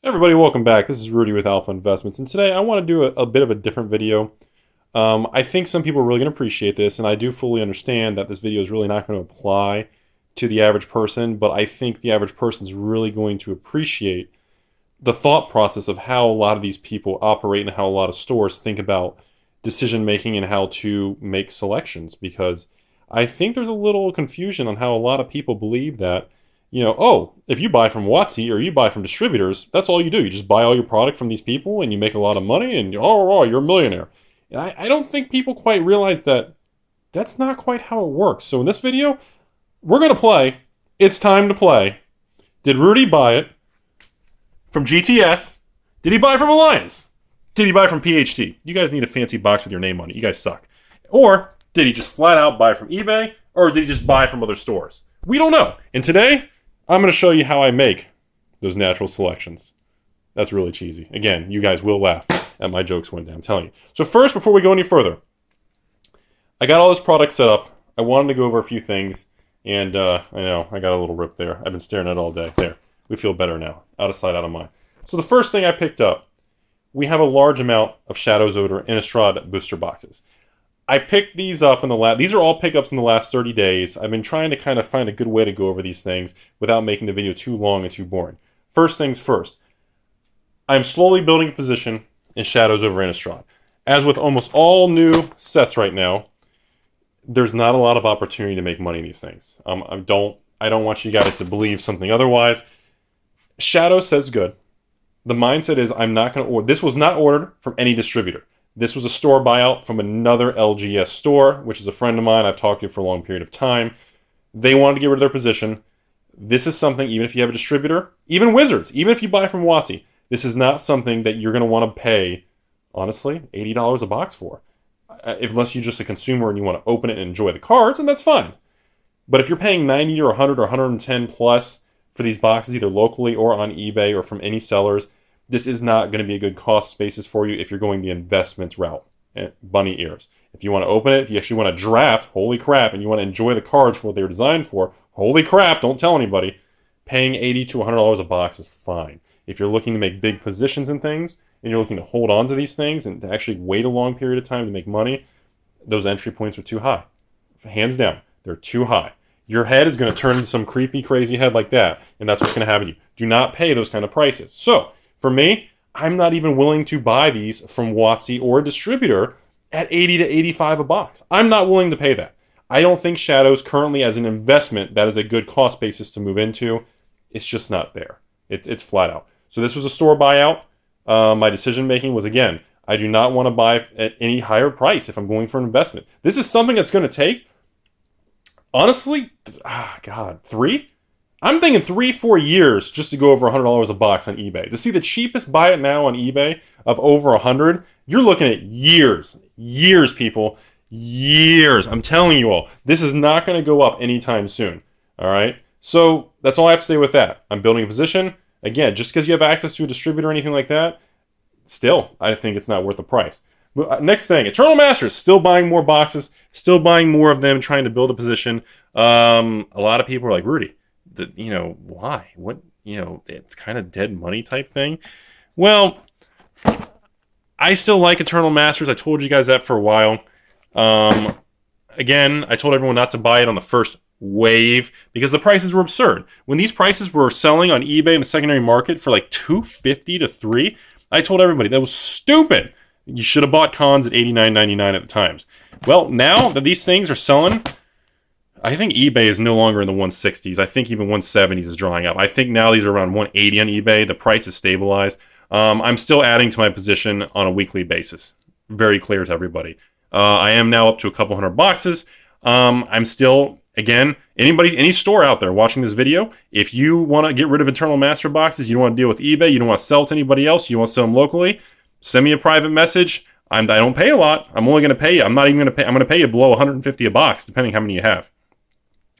Everybody, welcome back. This is Rudy with Alpha Investments, and today I want to do a bit of a different video. I think some people are really going to appreciate this, and I do fully understand that this video is really not going to apply to the average person, but I think the average person is really going to appreciate the thought process of how a lot of these people operate and how a lot of stores think about decision making and how to make selections, because I think there's a little confusion on how a lot of people believe that oh, if you buy from Watsy or you buy from distributors, that's all you do. You just buy all your product from these people and you make a lot of money and you're a millionaire. And I don't think people quite realize that that's not quite how it works. So in this video, we're going to play. It's time to play. Did Rudy buy it from GTS? Did he buy it from Alliance? Did he buy it from PHT? You guys need a fancy box with your name on it. You guys suck. Or did he just flat out buy from eBay? Or did he just buy from other stores? We don't know. And today, I'm going to show you how I make those natural selections. That's really cheesy. Again, you guys will laugh at my jokes one day, I'm telling you. So first, before we go any further, I got all this product set up. I wanted to go over a few things, and I know, I got a little rip there. I've been staring at it all day. There, we feel better now. Out of sight, out of mind. So the first thing I picked up, we have a large amount of Shadows Odor Innistrad booster boxes. I picked these up in the these are all pickups in the last 30 days. I've been trying to kind of find a good way to go over these things without making the video too long and too boring. First things first, I'm slowly building a position in Shadows over Innistrad. As with almost all new sets right now, there's not a lot of opportunity to make money in these things. I don't want you guys to believe something otherwise. Shadow says good. The mindset is I'm not going to order. This was not ordered from any distributor. This was a store buyout from another LGS store, which is a friend of mine I've talked to for a long period of time. They wanted to get rid of their position. This is something, even if you have a distributor, even Wizards, even if you buy from Watsy, this is not something that you're going to want to pay, honestly, $80 a box for. Unless you're just a consumer and you want to open it and enjoy the cards, and that's fine. But if you're paying $90 or $100 or 110 plus for these boxes, either locally or on eBay or from any sellers, this is not going to be a good cost basis for you if you're going the investment route. Bunny ears. If you want to open it, if you actually want to draft, holy crap, and you want to enjoy the cards for what they were designed for, holy crap, don't tell anybody. Paying $80 to $100 a box is fine. If you're looking to make big positions in things, and you're looking to hold on to these things and to actually wait a long period of time to make money, those entry points are too high. Hands down, they're too high. Your head is going to turn into some creepy, crazy head like that, and that's what's going to happen to you. Do not pay those kind of prices. So, for me, I'm not even willing to buy these from Watsy or a distributor at $80 to $85 a box. I'm not willing to pay that. I don't think Shadows currently as an investment, that is a good cost basis to move into. It's just not there. It's flat out. So this was a store buyout. My decision making was, again, I do not want to buy at any higher price if I'm going for an investment. This is something that's going to take, honestly, three? I'm thinking 3-4 years just to go over $100 a box on eBay. To see the cheapest buy it now on eBay of over 100, you're looking at years. Years, people. Years. I'm telling you all, this is not going to go up anytime soon. All right? So that's all I have to say with that. I'm building a position. Again, just because you have access to a distributor or anything like that, still, I think it's not worth the price. Next thing, Eternal Masters, still buying more boxes, still buying more of them, trying to build a position. A lot of people are like, Rudy, why? What, it's kind of dead money type thing. Well, I still like Eternal Masters. I told you guys that for a while. Again, I told everyone not to buy it on the first wave because the prices were absurd. When these prices were selling on eBay in the secondary market for like $250 to $3, I told everybody that was stupid. You should have bought cons at $89.99 at the times. Well, now that these things are selling, I think eBay is no longer in the 160s. I think even 170s is drawing up. I think now these are around 180 on eBay. The price is stabilized. I'm still adding to my position on a weekly basis. Very clear to everybody. I am now up to a couple hundred boxes. I'm still, again, any store out there watching this video, if you want to get rid of Eternal Master boxes, you don't want to deal with eBay, you don't want to sell to anybody else, you want to sell them locally, send me a private message. I don't pay a lot. I'm only going to pay you. I'm not even going to pay. I'm going to pay you below 150 a box, depending how many you have.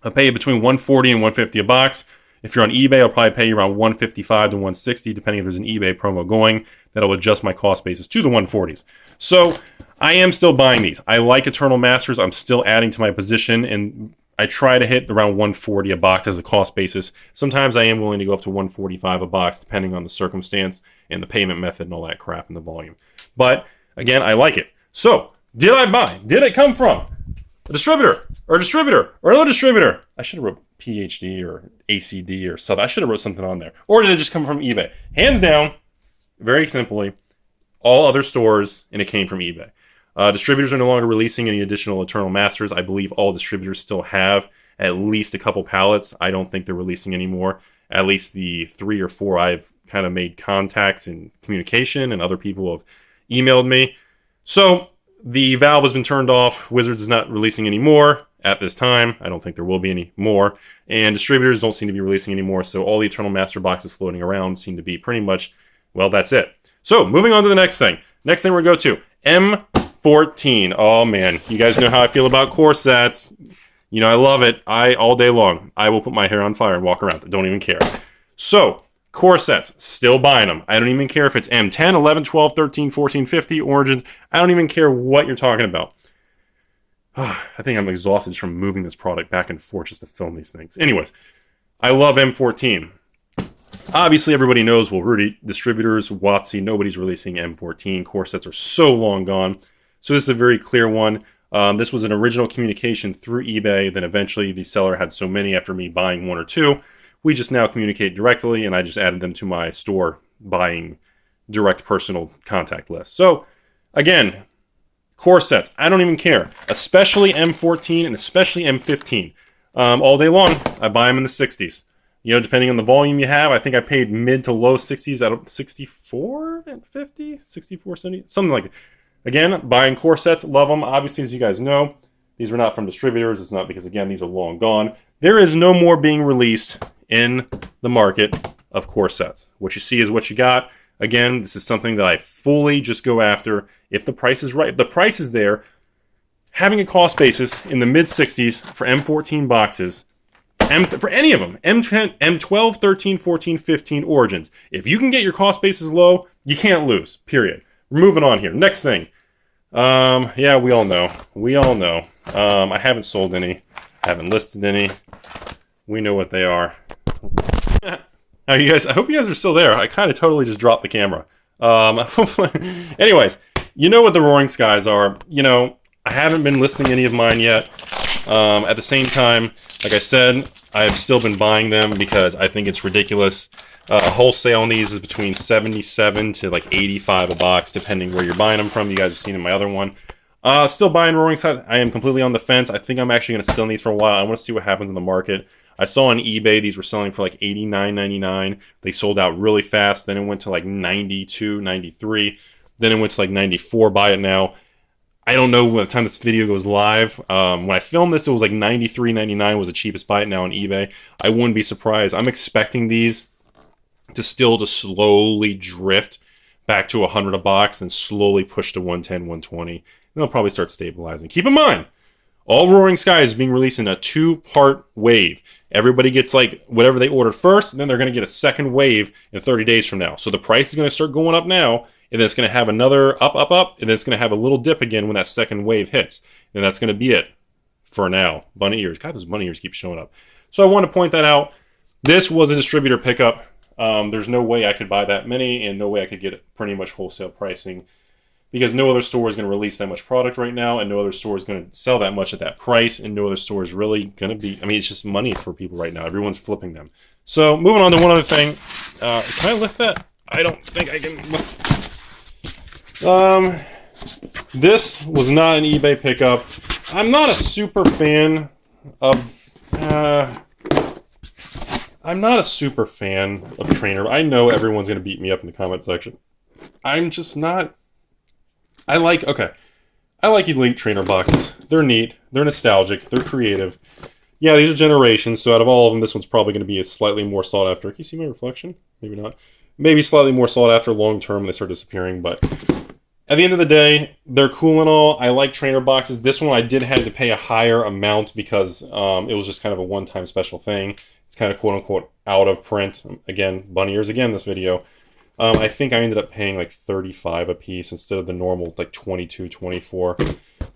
I'll pay you between 140 and 150 a box. If you're on eBay, I'll probably pay you around 155 to 160, depending if there's an eBay promo going. That'll adjust my cost basis to the 140s. So I am still buying these. I like Eternal Masters. I'm still adding to my position, and I try to hit around 140 a box as a cost basis. Sometimes I am willing to go up to 145 a box, depending on the circumstance and the payment method and all that crap and the volume. But again, I like it. So, did I buy? Did it come from a distributor or another distributor? I should have wrote PhD or ACD or something. I should have wrote something on there. Or did it just come from eBay? Hands down, very simply, all other stores, and it came from eBay. Distributors are no longer releasing any additional Eternal Masters. I believe all distributors still have at least a couple pallets. I don't think they're releasing any more. At least the 3 or 4 I've kind of made contacts and communication, and other people have emailed me. So the valve has been turned off. Wizards is not releasing any more at this time. I don't think there will be any more. And distributors don't seem to be releasing any more. So all the Eternal Master boxes floating around seem to be pretty much, well, that's it. So moving on to the next thing. Next thing we're going to go to M14. Oh man, you guys know how I feel about core sets. You know, I love it. All day long, I will put my hair on fire and walk around. I don't even care. So, core sets, still buying them. I don't even care if it's M10, 11, 12, 13, 14, 50, Origins. I don't even care what you're talking about. I think I'm exhausted just from moving this product back and forth just to film these things. Anyways, I love M14. Obviously, everybody knows, well, Rudy, distributors, WotC, nobody's releasing M14. Core sets are so long gone. So this is a very clear one. This was an original communication through eBay. Then eventually the seller had so many after me buying 1 or 2. We just now communicate directly, and I just added them to my store buying direct personal contact list. So, again, core sets, I don't even care. Especially M14 and especially M15. All day long, I buy them in the 60s. You know, depending on the volume you have, I think I paid mid to low 60s out of 64 and 50, 64, 70, something like that. Again, buying core sets, love them. Obviously, as you guys know, these are not from distributors. It's not because, again, these are long gone. There is no more being released in the market of core sets. What you see is what you got. Again, this is something that I fully just go after. If the price is right, if the price is there, having a cost basis in the mid-60s for M14 boxes, for any of them, M10, M12, 13, 14, 15, Origins. If you can get your cost basis low, you can't lose, period. We're moving on here. Next thing. Yeah, we all know. I haven't sold any. I haven't listed any. We know what they are. Now, you guys, I hope you guys are still there. I kind of totally just dropped the camera. Anyways, you know what the Roaring Skies are. You know, I haven't been listing any of mine yet. At the same time, like I said, I've still been buying them because I think it's ridiculous. Wholesale on these is between 77 to like 85 a box, depending where you're buying them from. You guys have seen in my other one. Still buying Roaring Skies. I am completely on the fence. I think I'm actually going to sit on these for a while. I want to see what happens in the market. I saw on eBay these were selling for like $89.99. They sold out really fast. Then it went to like 92, 93. Then it went to like 94. Buy it now. I don't know by the time this video goes live. When I filmed this, it was like $93.99 was the cheapest buy it now on eBay. I wouldn't be surprised. I'm expecting these to slowly drift back to 100 a box and slowly push to 110, 120. And they'll probably start stabilizing. Keep in mind, all Roaring Skies is being released in a 2-part wave. Everybody gets like whatever they ordered first, and then they're going to get a second wave in 30 days from now. So the price is going to start going up now, and then it's going to have another up, and then it's going to have a little dip again when that second wave hits. And that's going to be it for now. Bunny ears. God, those bunny ears keep showing up. So I want to point that out. This was a distributor pickup. There's no way I could buy that many, and no way I could get pretty much wholesale pricing, because no other store is going to release that much product right now, and no other store is going to sell that much at that price, and no other store is really going to be, I mean, it's just money for people right now. Everyone's flipping them. So moving on to one other thing. Can I lift that? I don't think I can lift. This was not an eBay pickup. I'm not a super fan of, Trainer. I know everyone's going to beat me up in the comment section. I'm just not. I like Elite Trainer boxes. They're neat. They're nostalgic. They're creative. Yeah, these are generations, so out of all of them, this one's probably going to be a slightly more sought after. Can you see my reflection? Maybe not. Maybe slightly more sought after long term when they start disappearing, but at the end of the day, they're cool and all. I like Trainer boxes. This one I did have to pay a higher amount because it was just kind of a one-time special thing. It's kind of quote-unquote out of print. Again, bunny ears again this video. I think I ended up paying like 35 a piece instead of the normal like 22, 24.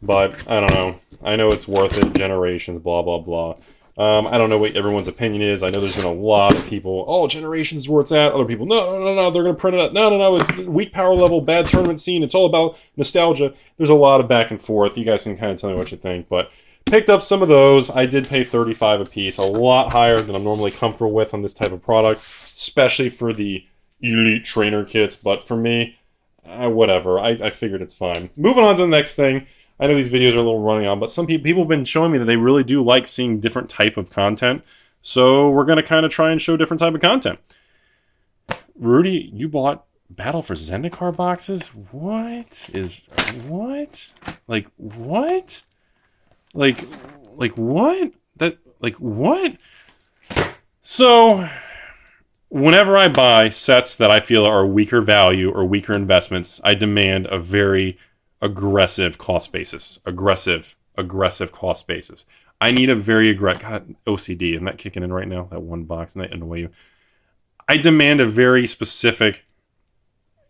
But I don't know. I know it's worth it. Generations, blah, blah, blah. I don't know what everyone's opinion is. I know there's been a lot of people, oh, Generations is where it's at. Other people, no, they're going to print it out. No, it's weak power level, bad tournament scene. It's all about nostalgia. There's a lot of back and forth. You guys can kind of tell me what you think. But picked up some of those. I did pay 35 a piece, a lot higher than I'm normally comfortable with on this type of product, especially for the elite trainer kits. But for me, whatever. I figured it's fine. Moving on to the next thing. I know these videos are a little running on, but some people have been showing me that they really do like seeing different type of content. So we're going to kind of try and show different type of content. Rudy, you bought Battle for Zendikar boxes? What? Like, what? Like, what? What? So, whenever I buy sets that I feel are weaker value or weaker investments, I demand a very aggressive cost basis. Aggressive cost basis. I need a very aggressive... God, OCD, isn't that kicking in right now? That one box, and that annoy you? I demand a very specific...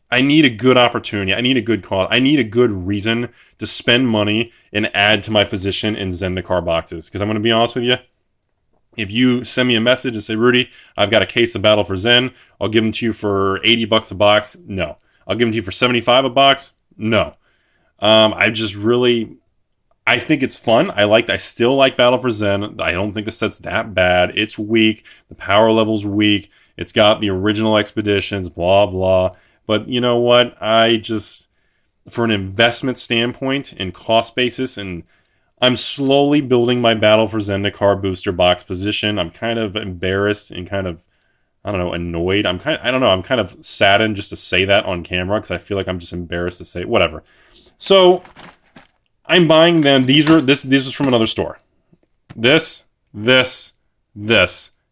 I need a good opportunity. I need a good cost. I need a good reason to spend money and add to my position in Zendikar boxes. Because I'm going to be honest with you, if you send me a message and say, Rudy, I've got a case of Battle for Zen, I'll give them to you for $80 a box. No. I'll give them to you for $75 a box. No. I think it's fun. I still like Battle for Zen. I don't think the set's that bad. It's weak. The power level's weak. It's got the original expeditions, blah, blah. But you know what? For an investment standpoint and cost basis, and I'm slowly building my Battle for Zendikar booster box position. I'm kind of embarrassed and kind of, I don't know, annoyed. I'm kind of saddened just to say that on camera because I feel like I'm just embarrassed to say it. Whatever. So I'm buying them. This was from another store. This.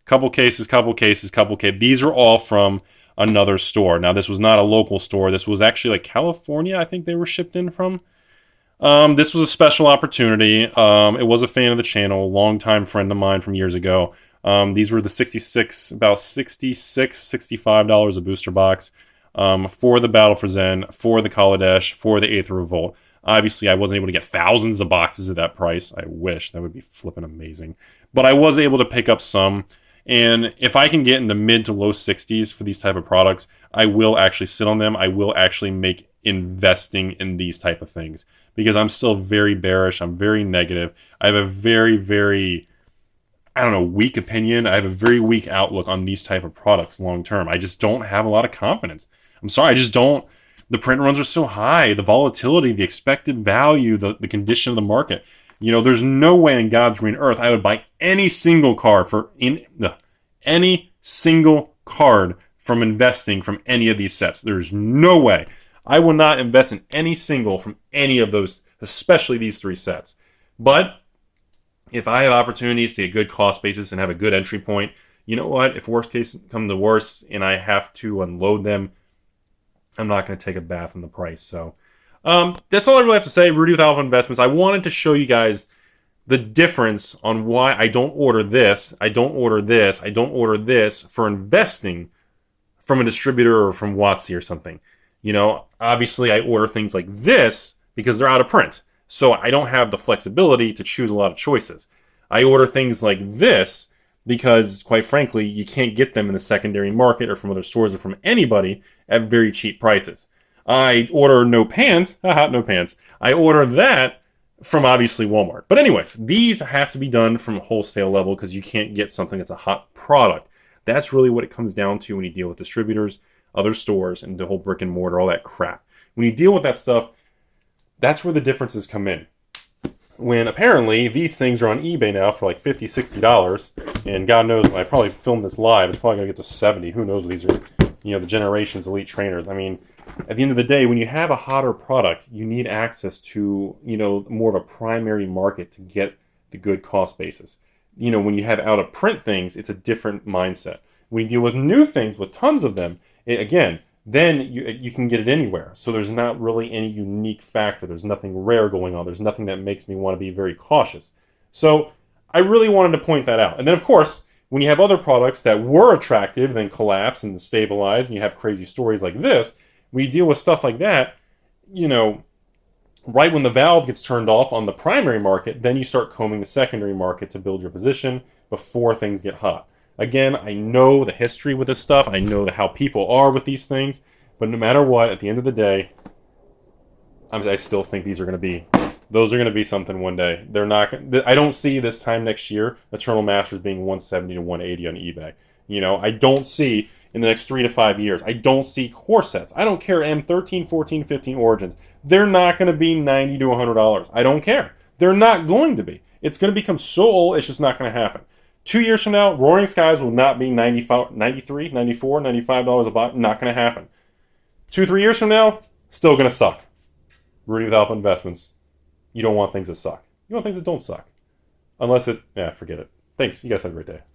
Couple cases. These are all from another store. Now, this was not a local store. This was actually like California, I think they were shipped in from. This was a special opportunity. It was a fan of the channel, a longtime friend of mine from years ago. These were the about $65 a booster box for the Battle for Zen, for the Kaladesh, for the Aether Revolt. Obviously, I wasn't able to get thousands of boxes at that price. I wish. That would be flipping amazing. But I was able to pick up some. And if I can get in the mid to low 60s for these type of products, I will actually sit on them. I will actually make investing in these type of things. Because I'm still very bearish. I'm very negative. I have a very, very, weak opinion. I have a very weak outlook on these type of products long term. I just don't have a lot of confidence. I'm sorry, I just don't. The print runs are so high. The volatility, the expected value, the condition of the market. There's no way in God's green earth I would buy any single card from investing from any of these sets. There's no way. I will not invest in any single from any of those, especially these three sets. But if I have opportunities to get good cost basis and have a good entry point, you know what? If worst case come to worst and I have to unload them, I'm not going to take a bath in the price. So that's all I really have to say. Rudy with Alpha Investments. I wanted to show you guys the difference on why I don't order this, I don't order this for investing from a distributor or from Watsy or something. Obviously I order things like this because they're out of print. So I don't have the flexibility to choose a lot of choices. I order things like this because, quite frankly, you can't get them in the secondary market or from other stores or from anybody at very cheap prices. I order no pants. No pants. I order that from, obviously, Walmart. But anyways, these have to be done from a wholesale level because you can't get something that's a hot product. That's really what it comes down to when you deal with distributors, other stores, and the whole brick and mortar, all that crap. When you deal with that stuff, that's where the differences come in. When apparently these things are on eBay now for like $50, $60, and God knows when I probably filmed this live, it's probably going to get to 70. Who knows what these are, the Generations elite trainers. I mean, at the end of the day, when you have a hotter product, you need access to, more of a primary market to get the good cost basis. When you have out of print things, it's a different mindset. When you deal with new things with tons of them, then you can get it anywhere. So there's not really any unique factor. There's nothing rare going on. There's nothing that makes me want to be very cautious. So I really wanted to point that out. And then, of course, When you have other products that were attractive, then collapse and stabilize, and you have crazy stories like this, when you deal with stuff like that, right when the valve gets turned off on the primary market, then you start combing the secondary market to build your position before things get hot. Again, I know the history with this stuff. I know how people are with these things. But no matter what, at the end of the day, I still think those are going to be something one day. They're not. I don't see this time next year Eternal Masters being 170 to 180 on eBay. I don't see in the next 3 to 5 years. I don't see core sets. I don't care M13, 14, 15 Origins. They're not going to be $90 to $100. I don't care. They're not going to be. It's going to become so old, it's just not going to happen. 2 years from now, Roaring Skies will not be $95, $93, $94, $95 a buy. Not going to happen. 2-3 years from now, still going to suck. Rudy with Alpha Investments. You don't want things that suck. You want things that don't suck. Forget it. Thanks. You guys have a great day.